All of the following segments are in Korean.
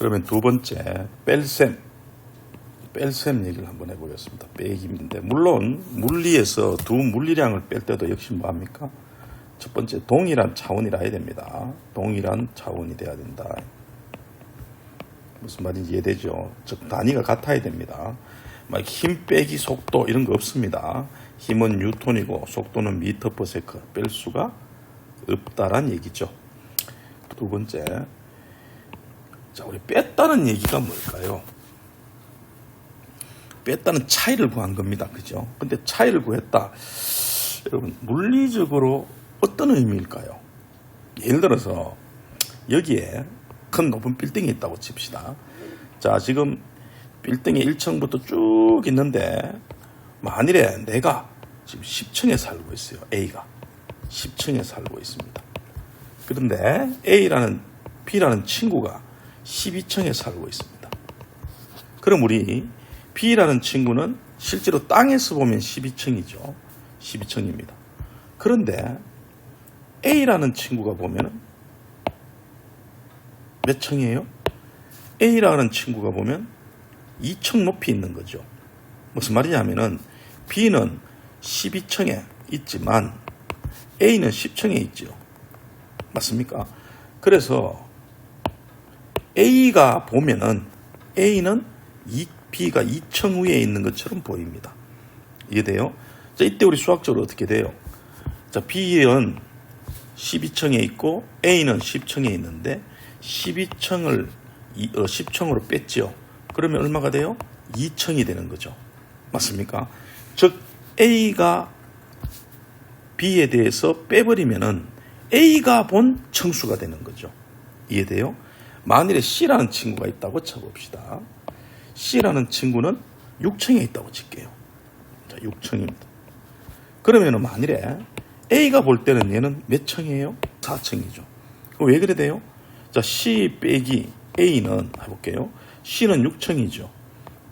그러면 두 번째 뺄셈 얘기를 한번 해보겠습니다. 빼기인데 물론 물리에서 두 물리량을 뺄 때도 역시 뭐합니까? 첫 번째 동일한 차원이라 해야 됩니다. 동일한 차원이 돼야 된다. 무슨 말인지 이해되죠? 즉 단위가 같아야 됩니다. 막 힘 빼기 속도 이런 거 없습니다. 힘은 뉴턴이고 속도는 미터 퍼 세컨 뺄 수가 없다란 얘기죠. 두 번째, 자 우리 뺐다는 얘기가 뭘까요? 뺐다는 차이를 구한 겁니다. 그죠? 근데 차이를 구했다. 여러분 물리적으로 어떤 의미일까요? 예를 들어서 여기에 큰 높은 빌딩이 있다고 칩시다. 자 지금 빌딩이 1층부터 쭉 있는데 만일에 내가 지금 10층에 살고 있어요. A가 10층에 살고 있습니다. 그런데 B라는 친구가 12층에 살고 있습니다. 그럼 우리 B라는 친구는 실제로 땅에서 보면 12층이죠. 12층입니다. 그런데 A라는 친구가 보면 몇 층이에요? A라는 친구가 보면 2층 높이 있는 거죠. 무슨 말이냐면은 B는 12층에 있지만 A는 10층에 있죠. 맞습니까? 그래서 A가 보면은 A는 B가 2층 위에 있는 것처럼 보입니다. 이해돼요? 자, 이때 우리 수학적으로 어떻게 돼요? 자, B는 12층에 있고 A는 10층에 있는데 12층을 10층으로 뺐죠. 그러면 얼마가 돼요? 2층이 되는 거죠. 맞습니까? 즉 A가 B에 대해서 빼버리면은 A가 본 층수가 되는 거죠. 이해돼요? 만일에 C라는 친구가 있다고 쳐봅시다. C라는 친구는 6층에 있다고 칠게요. 자, 6층입니다. 그러면은 만일에 A가 볼 때는 얘는 몇 층이에요? 4층이죠. 그럼 왜 그래 돼요? 자, C 빼기 A는 해볼게요. C는 6층이죠.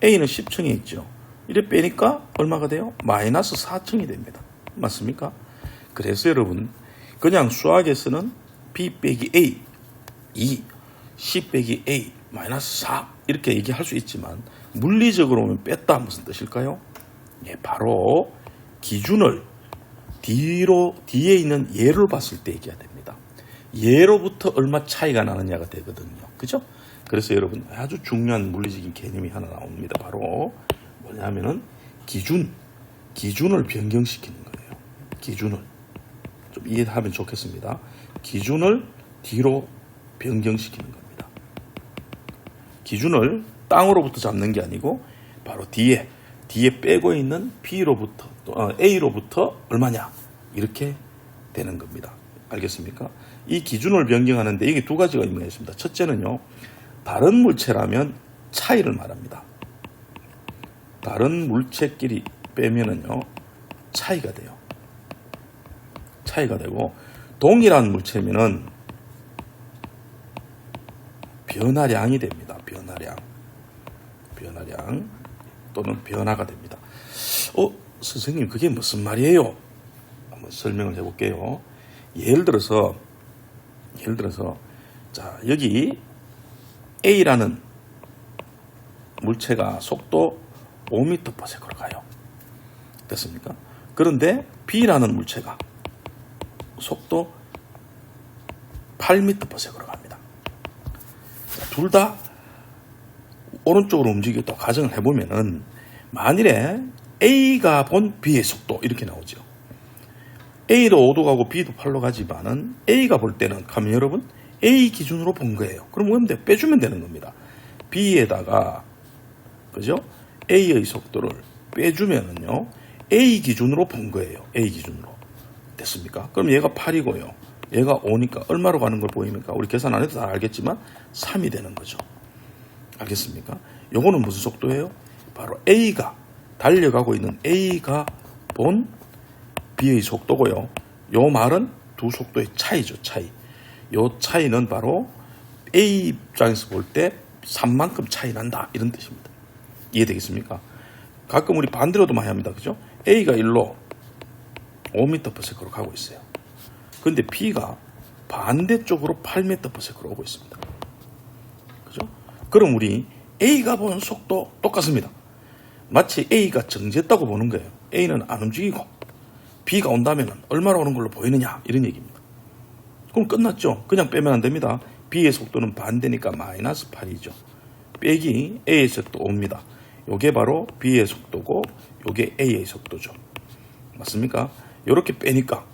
A는 10층에 있죠. 이래 빼니까 얼마가 돼요? 마이너스 4층이 됩니다. 맞습니까? 그래서 여러분 그냥 수학에서는 B 빼기 A 2, C 빼기 A 마이너스 4 이렇게 얘기할 수 있지만 물리적으로 보면 뺐다 무슨 뜻일까요? 예, 바로 기준을 뒤에 있는 예를 봤을 때 얘기해야 됩니다. 예로부터 얼마 차이가 나느냐가 되거든요. 그죠? 그래서 여러분 아주 중요한 물리적인 개념이 하나 나옵니다. 바로 뭐냐면은 기준을 변경시키는 거예요. 기준을 좀 이해하면 좋겠습니다. 기준을 뒤로 변경시키는 겁니다. 기준을 땅으로부터 잡는 게 아니고 바로 뒤에 빼고 있는 B로부터 A로부터 얼마냐 이렇게 되는 겁니다. 알겠습니까? 이 기준을 변경하는데 이게 두 가지가 의미가 있습니다. 첫째는요. 다른 물체라면 차이를 말합니다. 다른 물체끼리 빼면은요. 차이가 돼요. 차이가 되고 동일한 물체면은 변화량이 됩니다. 변화량 또는 변화가 됩니다. 선생님 그게 무슨 말이에요? 한번 설명을 해볼게요. 예를 들어서 자 여기 A라는 물체가 속도 5m/s로 가요. 됐습니까? 그런데 B라는 물체가 속도 8m/s로 갑니다. 둘 다 오른쪽으로 움직였다 가정을 해보면은 만일에 A가 본 B의 속도 이렇게 나오죠. A도 5도 가고 B도 8로 가지만은 A가 볼 때는 가면 여러분 A 기준으로 본 거예요. 그럼 뭐하면 빼주면 되는 겁니다. B에다가 그죠? A의 속도를 빼주면은요 A 기준으로 본 거예요. A 기준으로 됐습니까? 그럼 얘가 8이고요. 얘가 5니까 얼마로 가는 걸 보입니까? 우리 계산 안 해도 다 알겠지만 3이 되는 거죠. 알겠습니까? 요거는 무슨 속도예요? 바로 A가 달려가고 있는 A가 본 B의 속도고요. 요 말은 두 속도의 차이죠. 요 차이는 바로 A 입장에서 볼 때 3만큼 차이 난다 이런 뜻입니다. 이해되겠습니까? 가끔 우리 반대로도 많이 합니다. 그죠? A가 1로 5m/s로 가고 있어요. 근데 B가 반대쪽으로 8m/s로 오고 있습니다. 그죠? 그럼 우리 A가 보는 속도 똑같습니다. 마치 A가 정지했다고 보는 거예요. A는 안 움직이고 B가 온다면 얼마나 오는 걸로 보이느냐 이런 얘기입니다. 그럼 끝났죠. 그냥 빼면 안 됩니다. B의 속도는 반대니까 마이너스 8이죠. 빼기 A의 속도 5입니다. 요게 바로 B의 속도고 요게 A의 속도죠. 맞습니까? 이렇게 빼니까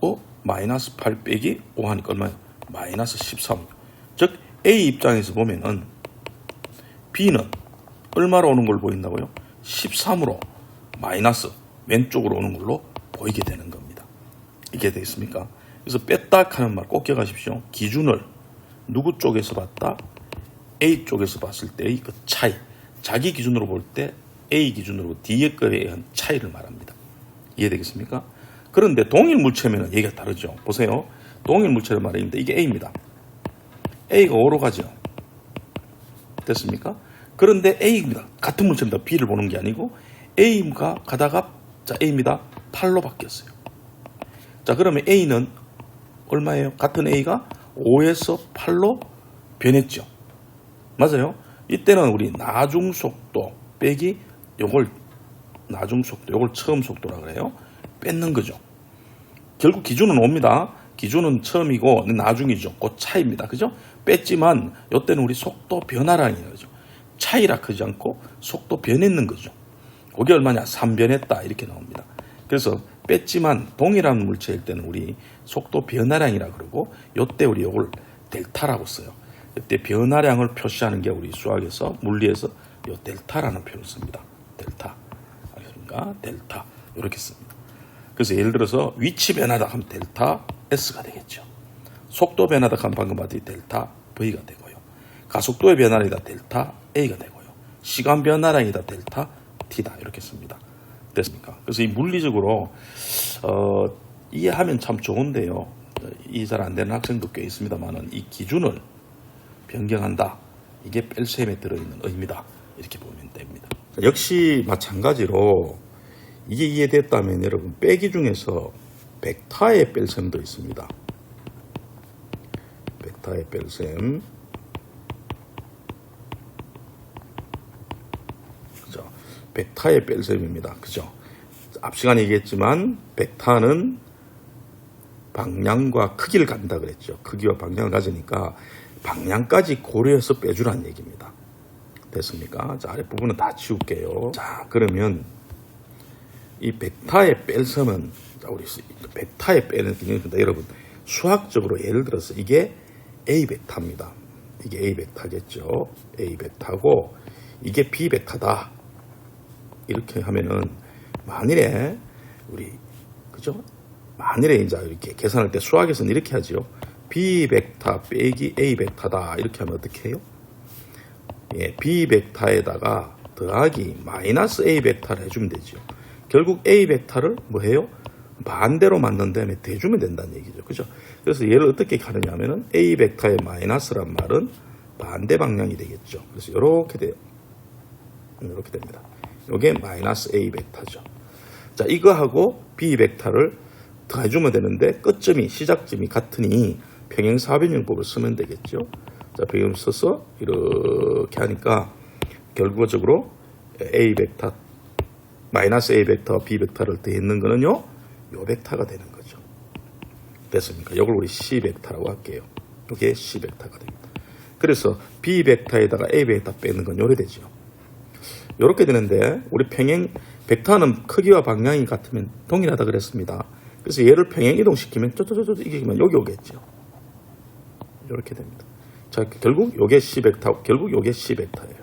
마이너스 8 빼기 5 하니까 얼마예요? 마이너스 13. 즉 A 입장에서 보면은 B는 얼마로 오는 걸 보인다고요? 13으로 마이너스 왼쪽으로 오는 걸로 보이게 되는 겁니다. 이게 되겠습니까? 그래서 뺐다 하는 말 꼭 기억하십시오. 기준을 누구 쪽에서 봤다? A 쪽에서 봤을 때의 그 차이. 자기 기준으로 볼 때 A 기준으로 D의 거에 의한 차이를 말합니다. 이해되겠습니까? 그런데 동일 물체면 얘기가 다르죠. 보세요. 동일 물체를 말했는데 이게 A입니다. A가 5로 가죠. 됐습니까? 그런데 A입니다. 같은 물체입니다. B를 보는 게 아니고 A가 가다가 자 A입니다. 8로 바뀌었어요. 자 그러면 A는 얼마예요? 같은 A가 5에서 8로 변했죠. 맞아요? 이때는 우리 나중속도 빼기 요걸 나중속도 요걸 처음속도라 그래요. 뺏는 거죠. 결국 기준은 5입니다. 기준은 처음이고 나중이죠. 그 차이입니다. 그죠? 뺐지만 이때는 우리 속도 변화량이에요. 그죠? 차이라 크지 않고 속도 변했는 거죠. 그게 얼마냐? 3변했다 이렇게 나옵니다. 그래서 뺐지만 동일한 물체일 때는 우리 속도 변화량이라 그러고 이때 우리 이걸 델타라고 써요. 이때 변화량을 표시하는 게 우리 수학에서 물리에서 이 델타라는 표현을 씁니다. 델타. 알겠습니까? 델타. 이렇게 씁니다. 그래서 예를 들어서 위치 변하다 하면 델타 S가 되겠죠. 속도 변하다 하면 방금 봤듯이 델타 V가 되고요. 가속도의 변화량이다 델타 A가 되고요. 시간 변화량이다 델타 T다 이렇게 씁니다. 됐습니까? 그래서 이 물리적으로 이해하면 참 좋은데요. 이해 잘 안 되는 학생도 꽤 있습니다만은 이 기준을 변경한다. 이게 뺄셈에 들어있는 의미다. 이렇게 보면 됩니다. 역시 마찬가지로 이게 이해됐다면 여러분 빼기 중에서 벡터의 뺄셈도 있습니다. 벡터의 뺄셈. 그죠? 벡터의 뺄셈입니다. 그죠? 앞 시간에 얘기했지만 벡터는 방향과 크기를 갖는다 그랬죠. 크기와 방향을 가지니까 방향까지 고려해서 빼주라는 얘기입니다. 됐습니까? 자, 아랫부분은 다 지울게요. 자, 그러면 이 벡터의 뺄셈은 우리 벡터의 빼는 기능입니다. 여러분 수학적으로 예를 들어서 이게 A 벡터입니다. 이게 A 벡터겠죠. A 벡터고 이게 B 벡터다. 이렇게 하면은 만일에 우리 그죠? 만일에 이제 이렇게 계산할 때 수학에서는 이렇게 하죠. B 벡터 빼기 A 벡터다. 이렇게 하면 어떻게 해요? 예, B 벡터에다가 더하기 마이너스 A 벡터를 해주면 되죠. 결국 A 벡터를 뭐 해요? 반대로 만든 다음에 대주면 된다는 얘기죠. 그죠? 그래서 얘를 어떻게 하느냐 하면은 A 벡터의 마이너스란 말은 반대 방향이 되겠죠. 그래서 이렇게 돼요. 이렇게 됩니다. 이게 마이너스 A 벡터죠. 자, 이거하고 B 벡터를 더해주면 되는데 끝점이 시작점이 같으니 평행사변형법을 쓰면 되겠죠. 자, 배경 써서 이렇게 하니까 결과적으로 A 벡터 마이너스 A 벡터 B 벡터를 더했는 거는요 요 벡터가 되는 거죠. 됐습니까? 이걸 우리 C 벡터라고 할게요. 이게 C 벡터가 됩니다. 그래서 B 벡터에다가 A 벡터 빼는 건 요래 되죠. 요렇게 되는데 우리 평행 벡터는 크기와 방향이 같으면 동일하다 그랬습니다. 그래서 얘를 평행 이동시키면 이기면 여기 오겠죠. 이렇게 됩니다. 자, 결국 요게 C 벡터, 결국 요게 C 벡터예요.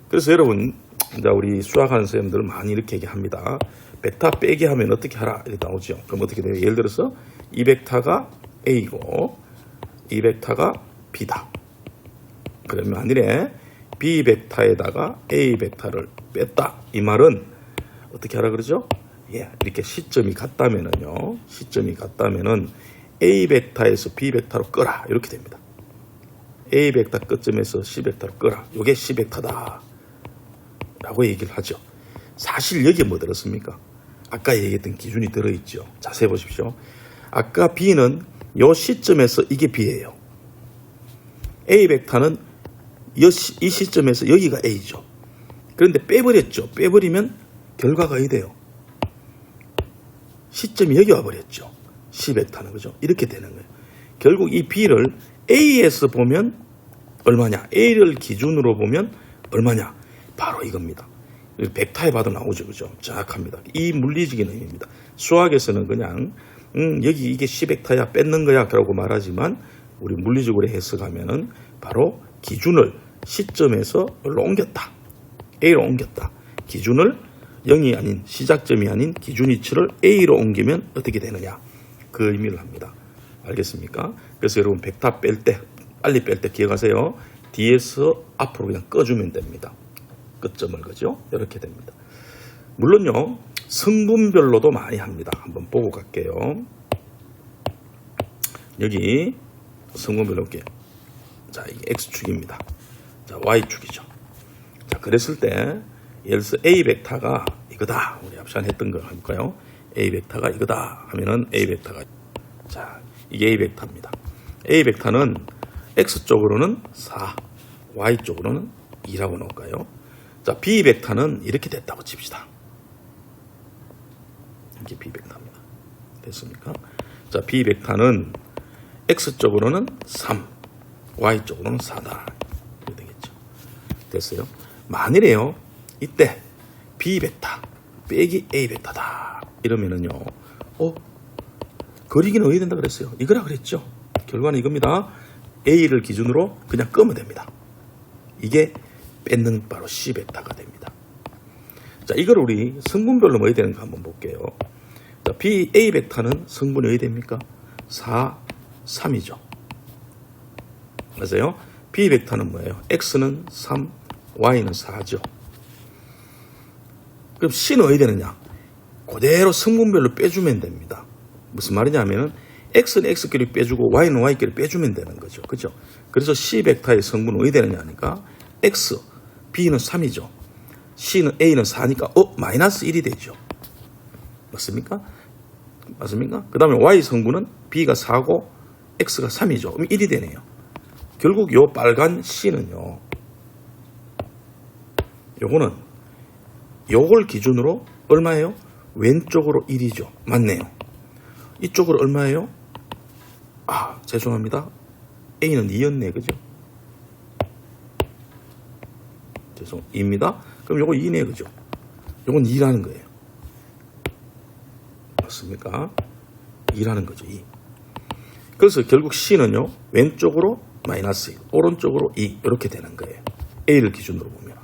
그래서 여러분, 이제 우리 수학하는 선생님들 많이 이렇게 얘기합니다. 벡터 빼기 하면 어떻게 하라 이렇게 나오죠. 그럼 어떻게 돼요? 예를 들어서 이 벡터가 A고 이 벡터가 B다. 그러면 만일에 B 벡터에다가 A 벡터를 뺐다. 이 말은 어떻게 하라 그러죠? 예, 이렇게 시점이 같다면은요. 시점이 같다면은 A 벡터에서 B 벡터로 끄라. 이렇게 됩니다. A 벡터 끝점에서 C 벡터로 끄라. 이게 C 벡터다. 라고 얘기를 하죠. 사실 여기에 뭐 들었습니까? 아까 얘기했던 기준이 들어있죠. 자세히 보십시오. 아까 B는 이 시점에서 이게 B예요. A 벡터는 이 시점에서 여기가 A죠. 그런데 빼버렸죠. 빼버리면 결과가 어디 돼요? 시점이 여기 와버렸죠. C벡터는. 그죠? 이렇게 되는 거예요. 결국 이 B를 A에서 보면 얼마냐? A를 기준으로 보면 얼마냐? 바로 이겁니다. 벡터에 봐도 나오죠. 그죠? 정확합니다. 이 물리적인 의미입니다. 수학에서는 그냥 여기 이게 C벡터야 뺏는 거야 라고 말하지만 우리 물리적으로 해석하면은 바로 기준을 시점에서 여기로 옮겼다. A로 옮겼다. 기준을 0이 아닌 시작점이 아닌 기준 위치를 A로 옮기면 어떻게 되느냐. 그 의미를 합니다. 알겠습니까? 그래서 여러분 벡터 뺄 때 빨리 뺄 때 기억하세요. 뒤에서 앞으로 그냥 꺼주면 됩니다. 끝점을 그죠? 이렇게 됩니다. 물론요. 성분별로도 많이 합니다. 한번 보고 갈게요. 여기 성분별로 이렇게 자 이게 X축입니다. 자 Y축이죠. 자 그랬을 때 예를 들어서 A 벡터가 이거다. 우리 앞서 했던 거 해볼까요? A 벡터가 이거다 하면은 A 벡터가 자 이게 A 벡터입니다. A 벡터는 X쪽으로는 4, Y쪽으로는 2라고 놓을까요? 자 B 벡터는 이렇게 됐다고 칩시다. 이게 B 벡터입니다. 됐습니까? 자 B 벡터는 X쪽으로는 3, Y쪽으로는 4다. 이렇게 되겠죠. 됐어요? 만일에요. 이때 B 벡터 빼기 A 벡터다. 이러면은요. 거리기는 어디 된다 그랬어요? 이거라 그랬죠. 결과는 이겁니다. A를 기준으로 그냥 끄면 됩니다. 이게 뺏는 바로 C 벡터가 됩니다. 자, 이걸 우리 성분별로 뭐 해야 되는가 한번 볼게요. 자, A 벡터는 성분이 어디 됩니까? 4, 3이죠. 맞아요? B 벡터는 뭐예요? X는 3, Y는 4죠. 그럼 C는 어디 되느냐? 그대로 성분별로 빼주면 됩니다. 무슨 말이냐면은 X는 X끼리 빼주고 Y는 Y끼리 빼주면 되는 거죠. 그죠? 그래서 C 벡터의 성분은 어디 되느냐 하니까 X, B는 3이죠. C는 A는 4니까 마이너스 1이 되죠. 맞습니까? 맞습니까? 그 다음에 Y 성분은 B가 4고 X가 3이죠. 그럼 1이 되네요. 결국 요 빨간 C는요. 요거는 요걸 기준으로 얼마예요? 왼쪽으로 1이죠. 맞네요. 이쪽으로 얼마예요? 죄송합니다. A는 2였네. 그죠? 죄송 2입니다. 그럼 요거 2네. 그죠? 요건 2라는 거예요. 맞습니까? 2라는 거죠. 2. 그래서 결국 C는요. 왼쪽으로 마이너스 1, 오른쪽으로 2 이렇게 되는 거예요. A를 기준으로 보면.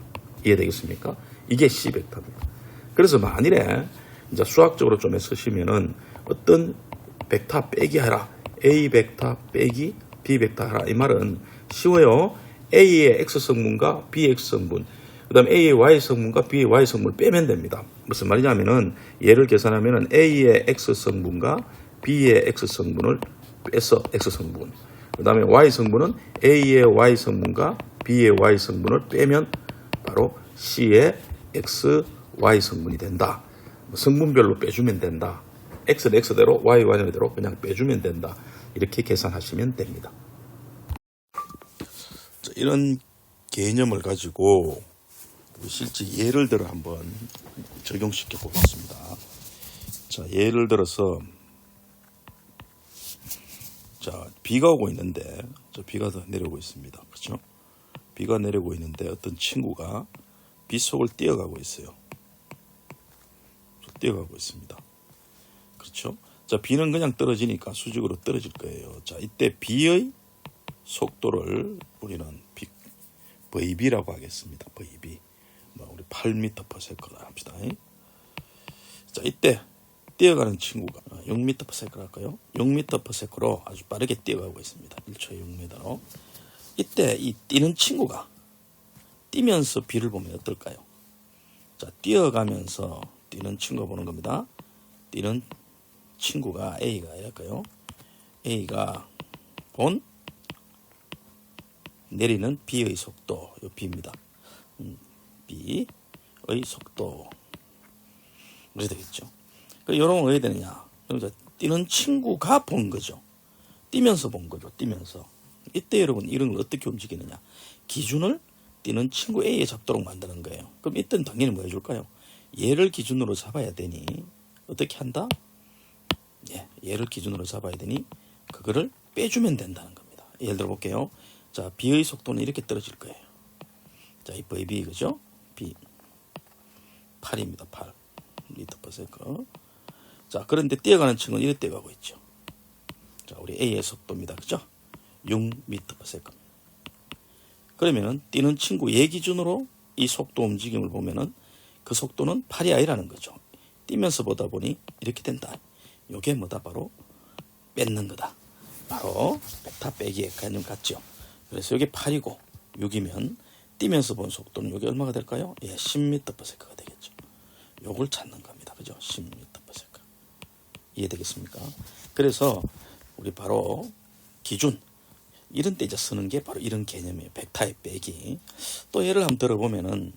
이해되겠습니까? 이게 C 벡터입니다. 그래서 만일에 이제 수학적으로 좀 쓰시면은 어떤 벡터 빼기 하라. A 벡터 빼기 B 벡터 하라. 이 말은 쉬워요. A의 X 성분과 B의 X 성분, 그 다음에 A의 Y 성분과 B의 Y 성분을 빼면 됩니다. 무슨 말이냐면은 예를 계산하면은 A의 X 성분과 B의 X 성분을 빼서 X 성분, 그 다음에 Y 성분은 A의 Y 성분과 B의 Y 성분을 빼면 바로 C의 X, Y 성분이 된다. 성분별로 빼주면 된다. X는 X대로, Y, Y대로 그냥 빼주면 된다. 이렇게 계산하시면 됩니다. 자, 이런 개념을 가지고 실제 예를 들어 한번 적용시켜 보겠습니다. 자, 예를 들어서 자, 비가 오고 있는데 비가 내려오고 있습니다. 그렇죠? 비가 내려오고 있는데 어떤 친구가 빗속을 뛰어가고 있어요. 뛰어가고 있습니다. 그렇죠? 자, 비는 그냥 떨어지니까 수직으로 떨어질 거예요. 자, 이때 비의 속도를 우리는 VB라고 하겠습니다. VB. 우리 8m/s라 합시다. 자, 이때 뛰어가는 친구가 6m/s를 할까요? 6m/s로 아주 빠르게 뛰어가고 있습니다. 1초에 6m로. 이때 이 뛰는 친구가 뛰면서 비를 보면 어떨까요? 자, 뛰어가면서 뛰는 친구가 보는 겁니다. 뛰는 친구가 A가 이랄까요? A가 본 내리는 B의 속도, 이 B입니다. B의 속도. 그래야 되겠죠. 여러분 왜 되느냐? 뛰는 친구가 본 거죠. 뛰면서 본 거죠. 뛰면서. 이때 여러분 이런 걸 어떻게 움직이느냐? 기준을 띄는 친구 A에 잡도록 만드는 거예요. 그럼 이때는 당연히 뭐 해줄까요? 얘를 기준으로 잡아야 되니 어떻게 한다? 예, 얘를 기준으로 잡아야 되니 그거를 빼주면 된다는 겁니다. 예를 들어 볼게요. 자, B의 속도는 이렇게 떨어질 거예요. 자, 이 VB 그죠? B 8입니다. 8 미터 퍼 세컨. 자, 그런데 뛰어가는 층은 이렇게 뛰어가고 있죠. 자, 우리 A의 속도입니다. 그죠? 6 미터 퍼 세컨. 그러면은 뛰는 친구 얘 기준으로 이 속도 움직임을 보면은 그 속도는 8이 아니라는 거죠. 뛰면서 보다 보니 이렇게 된다. 요게 뭐다? 바로 뺏는 거다. 바로 벡터 빼기의 개념 같죠. 그래서 이게 8이고 6이면 뛰면서 본 속도는 이게 얼마가 될까요? 예, 10m/s가 되겠죠. 요걸 찾는 겁니다. 그죠? 10m/s. 이해되겠습니까? 그래서 우리 바로 기준 이런 때 이제 쓰는 게 바로 이런 개념이에요. 벡터의 빼기. 또 예를 한번 들어보면은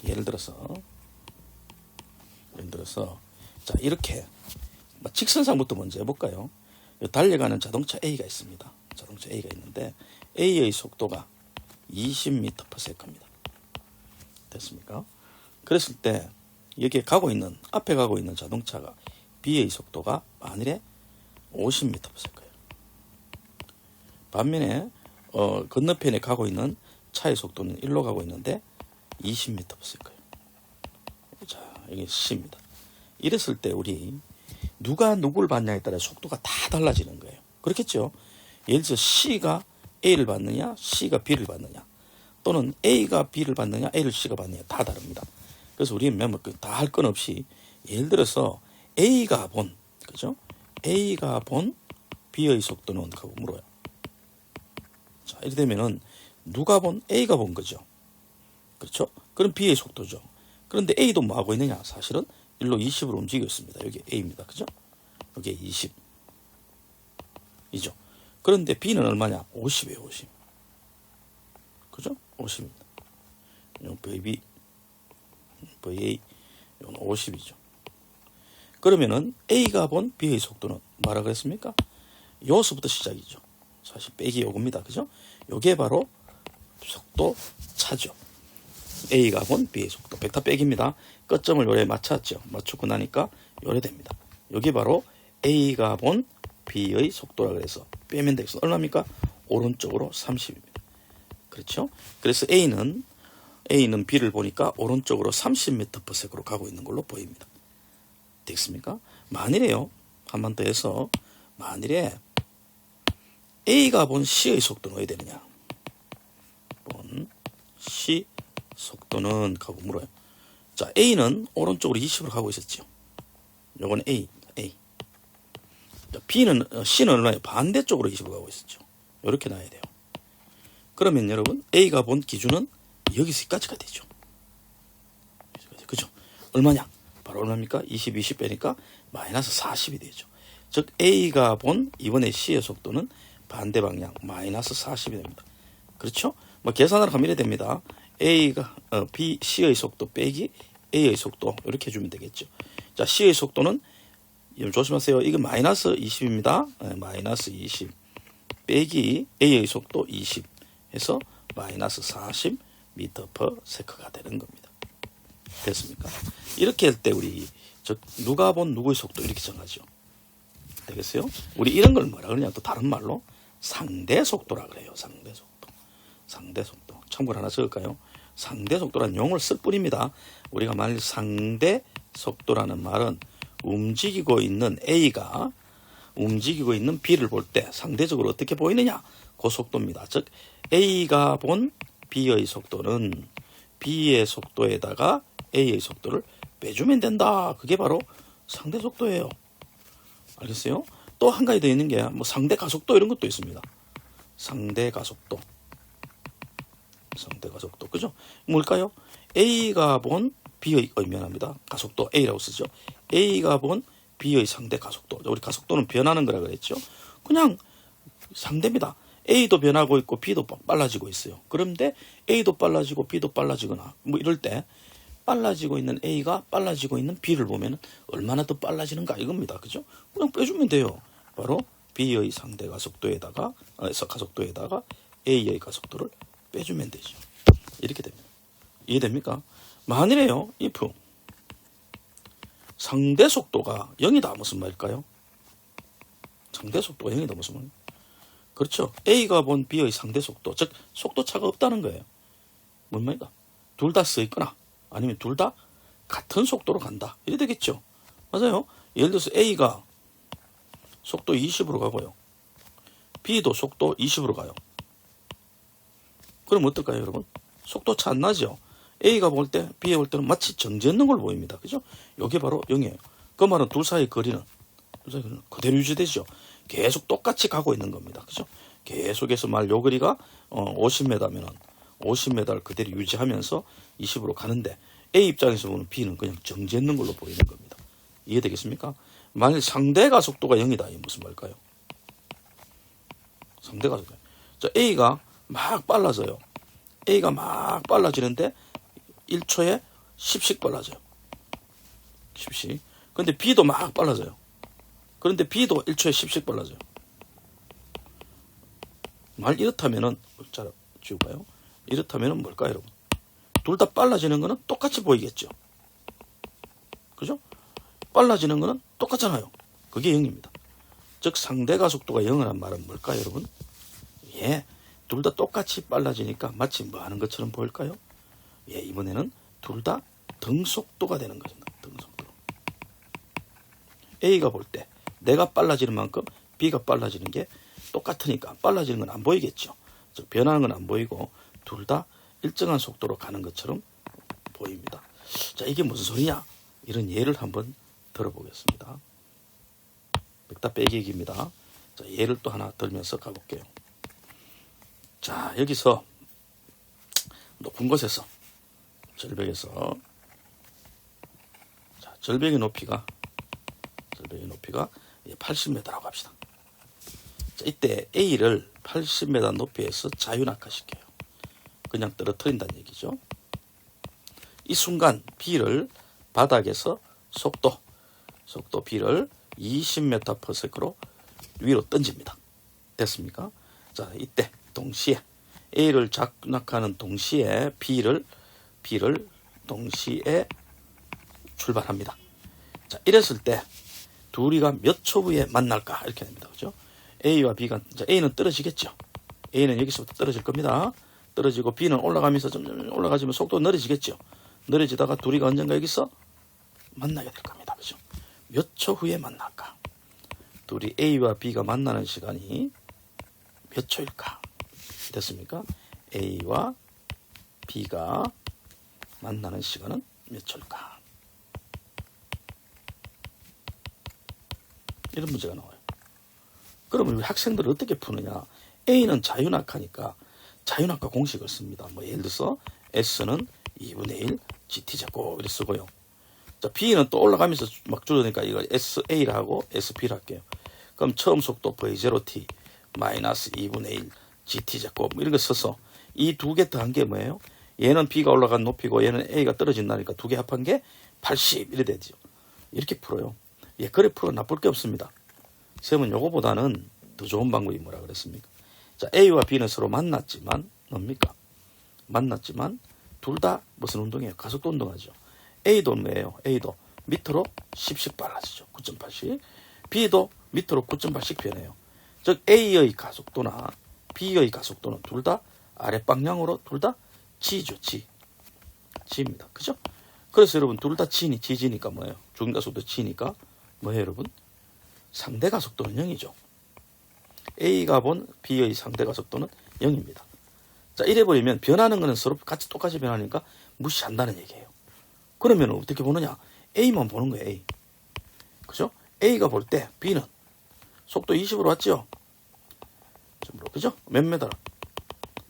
예를 들어서 자, 이렇게 직선상부터 먼저 해볼까요? 달려가는 자동차 A가 있습니다. 자동차 A가 있는데 A의 속도가 20m/s입니다. 됐습니까? 그랬을 때 여기에 앞에 가고 있는 자동차가 B의 속도가 만일에 50m/s예요. 반면에 건너편에 가고 있는 차의 속도는 1로 가고 있는데 20m/s예요. 자, 이게 C입니다. 이랬을 때 우리 누가 누구를 받냐에 따라 속도가 다 달라지는 거예요. 그렇겠죠? 예를 들어서 C가 A를 받느냐, C가 B를 받느냐, 또는 A가 B를 받느냐, A를 C가 받느냐 다 다릅니다. 그래서 우리는 다 할 건 없이 예를 들어서 A가 본, 그죠? A가 본 B의 속도는 하고 물어요. 자, 이렇게 되면은 누가 본 A가 본 거죠. 그렇죠? 그럼 B의 속도죠. 그런데 A도 뭐 하고 있느냐? 사실은 1로 20으로 움직이고 있습니다. 여기 A입니다. 그죠? 여기 20. 이죠. 그런데 B는 얼마냐? 50이에요, 50. 그죠? 50입니다. 요 VB, VA, 이건 50이죠. 그러면은 A가 본 B의 속도는 뭐라 그랬습니까? 요수부터 시작이죠. 사실 빼기 요겁니다. 그죠? 요게 바로 속도 차죠. A가 본 B의 속도. 벡터 빼기입니다. 끝점을 요래 맞췄죠. 맞추고 나니까 요래 됩니다. 여기 바로 A가 본 B의 속도라 그래서 빼면 되겠어. 얼마입니까? 오른쪽으로 30입니다. 그렇죠? 그래서 A는 B를 보니까 오른쪽으로 30m/s로 가고 있는 걸로 보입니다. 됐습니까? 만일에요. 한 번 더 해서 만일에 A가 본 C의 속도는 어디 되느냐? 본 C 속도는 하고 물어요. 자, A는 오른쪽으로 20으로 가고 있었죠. 요건 A. 자, C는 얼마예요? 반대쪽으로 20으로 가고 있었죠. 이렇게 놔야 돼요. 그러면 여러분 A가 본 기준은 여기서까지가 되죠. 그죠? 얼마냐? 바로 얼마입니까? 20 빼니까 마이너스 40이 되죠. 즉 A가 본 이번에 C의 속도는 반대 방향 마이너스 40이 됩니다. 그렇죠? 뭐 계산을 하면 이래 됩니다. C의 속도 빼기 A의 속도 이렇게 해주면 되겠죠. 자, C의 속도는 조심하세요. 이거 마이너스 20입니다. 마이너스 20 빼기 A의 속도 20 해서 마이너스 40m/s가 되는 겁니다. 됐습니까? 이렇게 할 때 우리 누가 본 누구의 속도 이렇게 정하죠. 되겠어요? 우리 이런 걸 뭐라 그러냐? 또 다른 말로 상대 속도라 그래요. 상대 속도. 참고로 하나 적을까요? 상대 속도라는 용어를 쓸 뿐입니다. 우리가 만일 상대 속도라는 말은 움직이고 있는 A가 움직이고 있는 B를 볼 때 상대적으로 어떻게 보이느냐? 그 속도입니다. 즉 A가 본 B의 속도는 B의 속도에다가 A의 속도를 빼주면 된다. 그게 바로 상대 속도예요. 알겠어요? 또 한 가지 더 있는 게 뭐 상대 가속도 이런 것도 있습니다. 상대 가속도. 그죠? 뭘까요? A가 본 B의 미안합니다. 가속도 A라고 쓰죠. A가 본 B의 상대 가속도. 우리 가속도는 변하는 거라 그랬죠. 그냥 상대입니다. A도 변하고 있고 B도 빨라지고 있어요. 그런데 A도 빨라지고 B도 빨라지거나 뭐 이럴 때 빨라지고 있는 A가 빨라지고 있는 B를 보면 얼마나 더 빨라지는가 이겁니다. 그죠? 그냥 빼주면 돼요. 바로 B의 상대 가속도에다가 A의 가속도를 빼주면 되죠. 이렇게 됩니다. 이해됩니까? 만일에요, if 상대 속도가 0이다 무슨 말일까요? 상대 속도가 0이다 무슨 말이에요? 그렇죠. A가 본 B의 상대 속도, 즉 속도 차가 없다는 거예요. 뭔 말인가? 둘 다 써 있거나 아니면 둘 다 같은 속도로 간다. 이래 되겠죠. 맞아요. 예를 들어서 A가 속도 20으로 가고요. B도 속도 20으로 가요. 그럼 어떨까요, 여러분? 속도 차 안 나죠? A가 볼 때, B가 볼 때는 마치 정지했는 걸 보입니다. 그죠? 이게 바로 0이에요. 그 말은 둘 사이의 거리는 그대로 유지되죠. 계속 똑같이 가고 있는 겁니다. 그죠? 계속해서 요 거리가 50m면은 50m를 그대로 유지하면서 20으로 가는데 A 입장에서 보는 B는 그냥 정지했는 걸로 보이는 겁니다. 이해되겠습니까? 만일 상대 가속도가 0이다. 이게 무슨 말일까요? 상대 가속도. 자, A가 막 빨라져요. A가 막 빨라지는데 1초에 10씩 빨라져요. 10씩. 근데 B도 막 빨라져요. 그런데 B도 1초에 10씩 빨라져요. 말 이렇다면은, 자, 지울까요? 이렇다면은 뭘까요, 여러분? 둘 다 빨라지는 거는 똑같이 보이겠죠. 그죠? 빨라지는 거는 똑같잖아요. 그게 0입니다. 즉, 상대 가속도가 0이란 말은 뭘까요, 여러분? 예. 둘 다 똑같이 빨라지니까 마치 뭐 하는 것처럼 보일까요? 예, 이번에는 둘 다 등속도가 되는 것입니다. 등속도. A가 볼 때 내가 빨라지는 만큼 B가 빨라지는 게 똑같으니까 빨라지는 건 안 보이겠죠. 즉 변하는 건 안 보이고 둘 다 일정한 속도로 가는 것처럼 보입니다. 자, 이게 무슨 소리냐? 이런 예를 한번 들어보겠습니다. 백다 빼기 얘기입니다. 자, 예를 또 하나 들면서 가볼게요. 자, 여기서 높은 곳에서 절벽에서 자, 절벽의 높이가 80m라고 합시다. 자, 이때 A를 80m 높이에서 자유낙하시켜요. 그냥 떨어뜨린다는 얘기죠. 이 순간 B를 바닥에서 속도 B를 20m/s로 위로 던집니다. 됐습니까? 자, 이때 동시에 A를 자유낙하는 동시에 B를 동시에 출발합니다. 자, 이랬을 때 둘이가 몇 초 후에 만날까? 이렇게 됩니다. 그죠? A와 B가, 자, A는 떨어지겠죠. A는 여기서부터 떨어질 겁니다. 떨어지고 B는 올라가면서 점점 올라가지면 속도가 느려지겠죠. 느려지다가 둘이가 언젠가 여기서 만나게 될 겁니다. 그죠? 몇 초 후에 만날까? 둘이 A와 B가 만나는 시간이 몇 초일까? 됐습니까? A와 B가 만나는 시간은 몇 초일까? 이런 문제가 나와요. 그러면 우리 학생들은 어떻게 푸느냐? A는 자유낙하니까 자유낙하 공식을 씁니다. 뭐 예를 들어서 S는 2분의 1 GT제곱 이렇게 쓰고요. 자, B는 또 올라가면서 막 줄어드니까 이거 SA를 하고 SP를 할게요. 그럼 처음 속도 V0T 마이너스 2분의 1 GT제곱 이런 거 써서 이 두 개 더한 게 뭐예요? 얘는 B가 올라간 높이고 얘는 A가 떨어진다니까 두 개 합한 게 80 이래 되죠. 이렇게 풀어요. 예, 그래 풀어 나쁠 게 없습니다. 쌤은 요거보다는 더 좋은 방법이 뭐라 그랬습니까? 자, A와 B는 서로 만났지만 뭡니까? 만났지만 둘 다 무슨 운동이에요? 가속도 운동하죠. A도 뭐예요? A도 밑으로 10씩 빨라지죠. 9.8씩. B도 밑으로 9.8씩 변해요. 즉 A의 가속도나 B의 가속도는 둘 다 아랫방향으로 둘 다 G죠. G입니다. 그죠? 그래서 여러분 둘 다 G니까 뭐예요? 중가속도 G니까 뭐예요, 여러분? 상대 가속도는 0이죠. A가 본 B의 상대 가속도는 0입니다. 자, 이래버리면 변하는 거는 서로 같이 똑같이 변하니까 무시한다는 얘기예요. 그러면 어떻게 보느냐? A만 보는 거예요, A. 그죠? A가 볼 때 B는 속도 20으로 왔죠? 그죠? 몇 메다?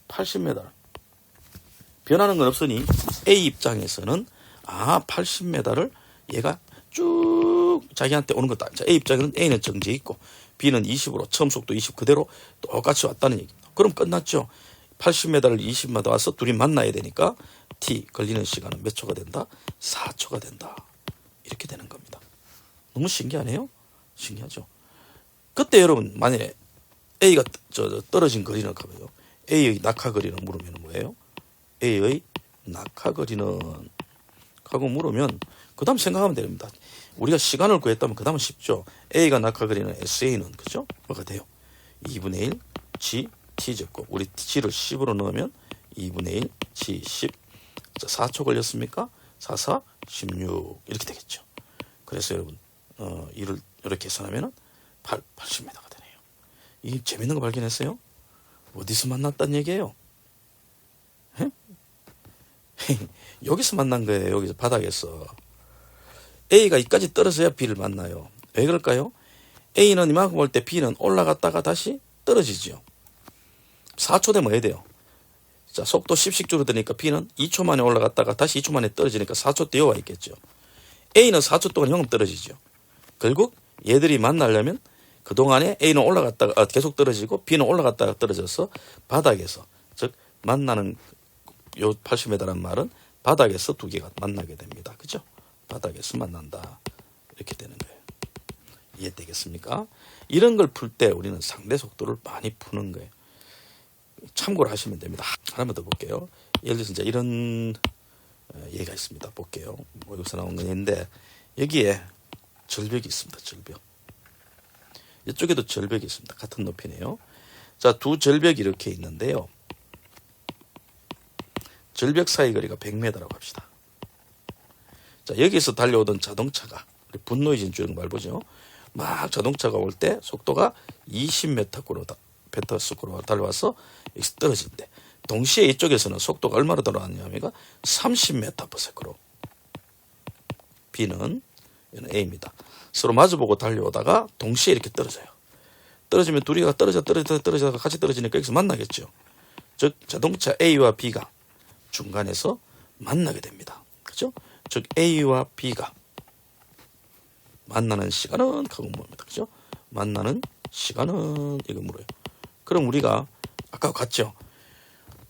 80m. 변하는 건 없으니 A 입장에서는 80m를 얘가 쭉 자기한테 오는 거다. 자, A 입장에는 A는 정지해 있고 B는 20으로 처음 속도 20 그대로 똑같이 왔다는 얘기입니다. 그럼 끝났죠. 80m를 20마다 와서 둘이 만나야 되니까 T 걸리는 시간은 몇 초가 된다? 4초가 된다. 이렇게 되는 겁니다. 너무 신기하네요. 신기하죠. 그때 여러분 만약에 A가 떨어진 거리는 가고요. A의 낙하거리는 물으면 뭐예요? A의 낙하거리는 하고 물으면 그 다음 생각하면 됩니다. 우리가 시간을 구했다면 그 다음은 쉽죠. A가 낙하거리는 SA는 그죠? 뭐가 돼요? 2분의 1 G T 제곱. 우리 G를 10으로 넣으면 2분의 1 G 10. 자, 4초 걸렸습니까? 4, 4, 16 이렇게 되겠죠. 그래서 여러분 이를 이렇게 계산하면 80m가 되네요. 이 재밌는 거 발견했어요? 어디서 만났단 얘기예요? 여기서 만난 거예요. 여기서 바닥에서. A가 이까지 떨어져야 B를 만나요. 왜 그럴까요? A는 이만큼 올 때 B는 올라갔다가 다시 떨어지죠. 4초 되면 해야 돼요. 자, 속도 10씩 줄어드니까 B는 2초 만에 올라갔다가 다시 2초 만에 떨어지니까 4초 뛰어와 있겠죠. A는 4초 동안 형은 떨어지죠. 결국 얘들이 만나려면 그동안에 A는 올라갔다가 계속 떨어지고 B는 올라갔다가 떨어져서 바닥에서, 즉 만나는 요 80m라는 말은 바닥에서 두 개가 만나게 됩니다. 그죠? 바닥에서 만난다. 이렇게 되는 거예요. 이해되겠습니까? 이런 걸 풀 때 우리는 상대 속도를 많이 푸는 거예요. 참고를 하시면 됩니다. 하나만 더 볼게요. 예를 들어서 이제 이런 예가 있습니다. 볼게요. 뭐 여기서 나온 건 얘인데 여기에 절벽이 있습니다. 절벽. 이쪽에도 절벽이 있습니다. 같은 높이네요. 자, 두 절벽이 이렇게 있는데요. 절벽 사이 거리가 100m라고 합시다. 자, 여기서 달려오던 자동차가 분노이진 주행 말 보죠. 막 자동차가 올 때 속도가 20m로 달려와서 여기서 떨어진대. 동시에 이쪽에서는 속도가 얼마로 달아왔냐면 30m/s로. B는 얘는 A입니다. 서로 마주보고 달려오다가 동시에 이렇게 떨어져요. 떨어지면 둘이가 떨어져다가 같이 떨어지니까 여기서 만나겠죠. 즉 자동차 A와 B가 중간에서 만나게 됩니다. 그죠? 즉 A와 B가 만나는 시간은 하고 뭡니다. 그죠? 만나는 시간은 이거 물어요. 그럼 우리가 아까 같죠?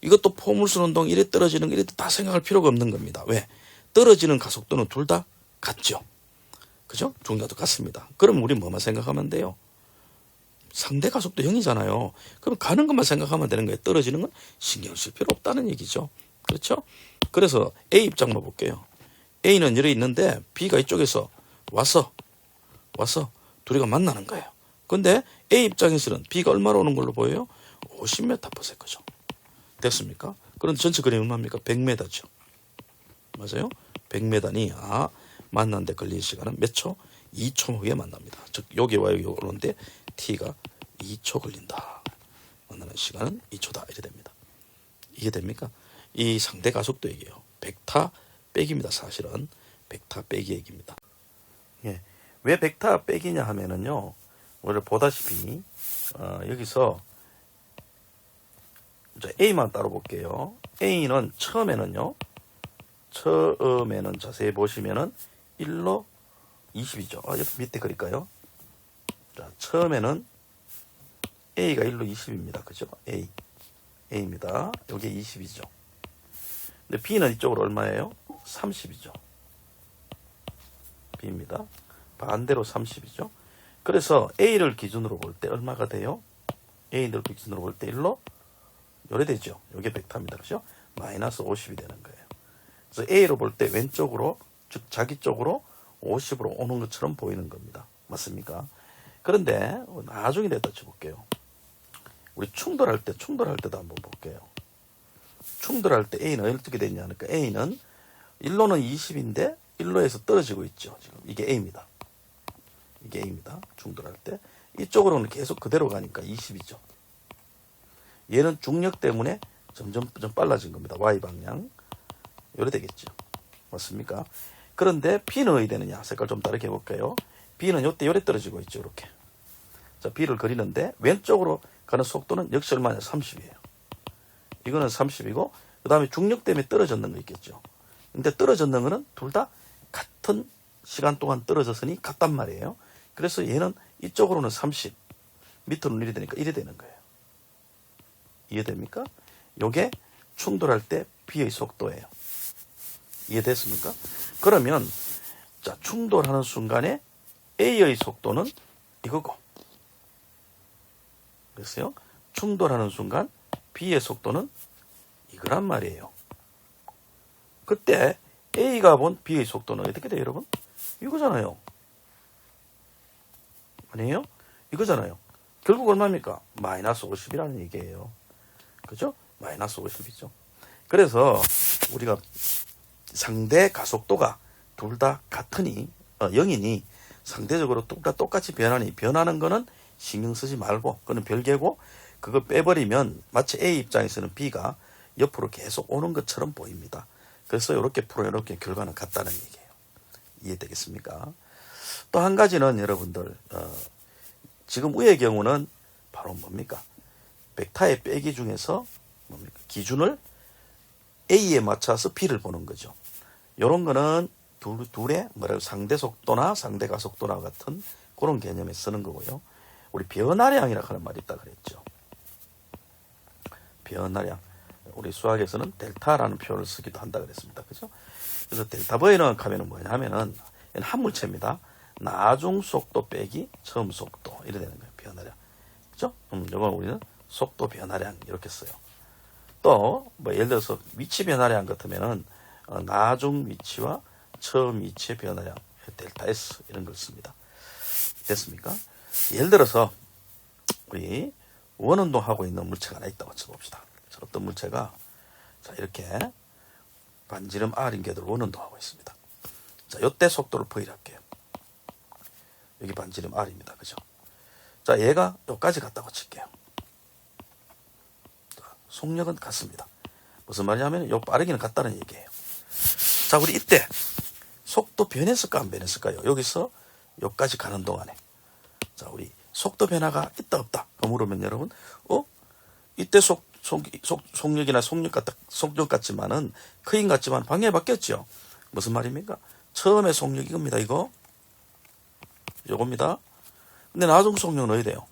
이것도 포물선 운동 이래 떨어지는 거 이래 다 생각할 필요가 없는 겁니다. 왜? 떨어지는 가속도는 둘 다 같죠. 그죠? 둘 다 같습니다. 그럼 우리 뭐만 생각하면 돼요? 상대 가속도 0이잖아요. 그럼 가는 것만 생각하면 되는 거예요. 떨어지는 건 신경 쓸 필요 없다는 얘기죠. 그렇죠? 그래서 A 입장만 볼게요. A는 이래 있는데 B가 이쪽에서 와서 둘이가 만나는 거예요. 근데 A 입장에서는 B가 얼마로 오는 걸로 보여요? 50m/s죠. 됐습니까? 그런데 전체 거리는 얼마입니까? 100m죠. 맞아요? 100m니 만나는데 걸린 시간은 몇 초? 2초 후에 만납니다. 즉 여기와 여기 오는데 T가 2초 걸린다. 만나는 시간은 2초다. 이래 됩니다. 이해됩니까? 이 상대 가속도 얘기예요. 벡터 빼기입니다. 사실은 벡터 빼기 얘기입니다. 예. 왜 벡터 빼기냐 하면은요. 우리 보다시피 여기서 이제 A만 따로 볼게요. A는 처음에는 자세히 보시면은 1로 20이죠. 옆에 밑에 그릴까요? 자, 처음에는 A가 1로 20입니다. 그죠? A입니다. 여기 20이죠. 근데 B는 이쪽으로 얼마예요? 30이죠. B입니다. 반대로 30이죠. 그래서 A를 기준으로 볼 때 얼마가 돼요? A를 기준으로 볼 때 1로 요래 되죠. 요게 벡터입니다. 그죠? 마이너스 50이 되는 거예요. 그래서 A로 볼 때 왼쪽으로, 즉 자기 쪽으로 50으로 오는 것처럼 보이는 겁니다. 맞습니까? 그런데 나중에 내다 쳐볼게요. 우리 충돌할 때도 한번 볼게요. 충돌할 때 A는 어떻게 되냐 하니까 A는 1로는 20인데 1로에서 떨어지고 있죠. 지금 이게 A입니다. 이게 A입니다. 충돌할 때. 이쪽으로는 계속 그대로 가니까 20이죠. 얘는 중력 때문에 점점 좀 빨라진 겁니다. Y방향. 요래 되겠죠. 맞습니까? 그런데 B는 어디 되느냐? 색깔 좀 다르게 해볼까요? B는 요때 요래 떨어지고 있죠. 이렇게. 자, B를 그리는데 왼쪽으로 가는 속도는 역시 얼마냐? 30이에요. 이거는 30이고 그 다음에 중력 때문에 떨어졌는 거 있겠죠. 근데 떨어졌는 거는 둘 다 같은 시간 동안 떨어졌으니 같단 말이에요. 그래서 얘는 이쪽으로는 30, 밑으로는 이래 되니까 이래 되는 거예요. 이해됩니까? 요게 충돌할 때 B의 속도예요. 이해됐습니까? 그러면 자, 충돌하는 순간에 A의 속도는 이거고 됐어요? 충돌하는 순간 B의 속도는 이거란 말이에요. 그때 A가 본 B의 속도는 어떻게 돼요, 여러분? 이거잖아요. 아니에요? 이거잖아요. 결국 얼마입니까? 마이너스 50이라는 얘기예요. 그죠? 마이너스 50이죠. 그래서 우리가 상대 가속도가 둘 다 같으니 0이니 상대적으로 둘 다 똑같이 변하니 변하는 거는 신경 쓰지 말고 그건 별개고 그거 빼버리면 마치 A 입장에서는 B가 옆으로 계속 오는 것처럼 보입니다. 그래서 이렇게 풀어 이렇게 결과는 같다는 얘기예요. 이해되겠습니까? 또 한 가지는 여러분들 지금 위의 경우는 바로 뭡니까? 벡터의 빼기 중에서 뭡니까? 기준을 A에 맞춰서 B를 보는 거죠. 이런 거는 둘의 뭐라고 상대 속도나 상대 가속도나 같은 그런 개념에 쓰는 거고요. 우리 변화량이라고 하는 말이 있다 그랬죠. 변화량. 우리 수학에서는 델타라는 표현을 쓰기도 한다 그랬습니다. 그죠? 그래서 델타 V는 하면은 뭐냐 하면은 한 물체입니다. 나중 속도 빼기 처음 속도 이래 되는 거예요. 변화량. 그죠? 이건 우리는 속도 변화량 이렇게 써요. 또 뭐 예를 들어서 위치 변화량 같으면은 나중 위치와 처음 위치의 변화량 델타 S 이런 걸 씁니다. 됐습니까? 예를 들어서 우리 원운동하고 있는 물체가 하나 있다고 쳐봅시다. 어떤 물체가 자 이렇게 반지름 R인 궤도로 원운동하고 있습니다. 자 이때 속도를 V를 할게요. 여기 반지름 R입니다. 그죠? 자 얘가 여기까지 갔다고 칠게요. 자, 속력은 같습니다. 무슨 말이냐면 요 빠르기는 같다는 얘기예요. 자 우리 이때 속도 변했을까 안 변했을까요? 여기서 여기까지 가는 동안에 자 우리 속도 변화가 있다 없다 물으면 여러분 이때 속력이나 속력 같지만은 크긴 같지만 방향이 바뀌었죠. 무슨 말입니까? 처음에 속력 이겁니다. 요겁니다. 근데 나중 속력은 어디 돼요?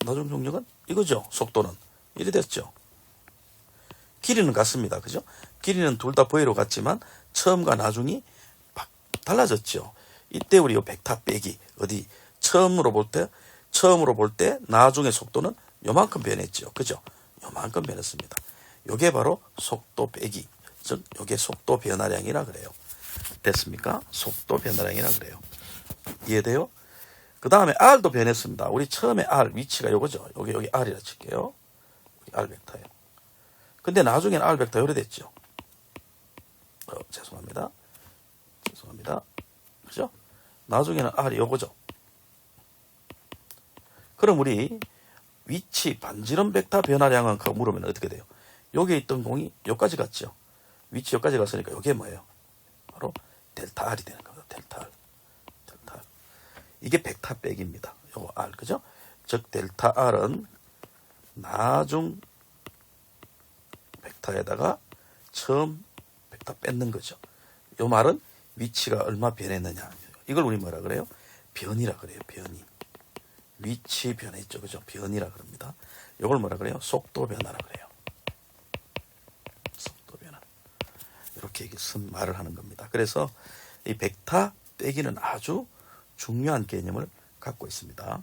나중 속력은 이거죠. 속도는 이리 됐죠. 길이는 같습니다. 그죠? 길이는 둘 다 V로 같지만 처음과 나중이 달라졌죠. 이때 우리 요 벡터 빼기 어디 처음으로 볼 때 나중의 속도는 요만큼 변했죠. 그죠? 요만큼 변했습니다. 요게 바로 속도 빼기. 즉 요게 속도 변화량이라 그래요. 됐습니까? 속도 변화량이라 그래요. 이해돼요? 그 다음에 R도 변했습니다. 우리 처음에 R 위치가 요거죠. 여기 R이라 칠게요. 여기 R 벡터예요. 근데 나중에는 R 벡터 요래 됐죠. 죄송합니다. 그죠? 나중에는 R이 요거죠. 그럼 우리 위치 반지름 벡터 변화량은 물으면 어떻게 돼요? 여기에 있던 공이 여기까지 갔죠. 위치 여기까지 갔으니까 이게 뭐예요? 바로 델타 R이 되는 겁니다. 델타 R. 이게 벡터 빼기입니다. 요거 R 그죠? 즉 델타 R은 나중 벡터에다가 처음 벡터 뺏는 거죠. 요 말은 위치가 얼마 변했느냐. 이걸 우리 뭐라 그래요? 변이라 그래요. 변이. 위치 변했죠. 그죠? 변이라 그럽니다. 이걸 뭐라 그래요? 속도 변화라 그래요. 속도 변화. 이렇게 말을 하는 겁니다. 그래서 이 벡터 빼기는 아주 중요한 개념을 갖고 있습니다.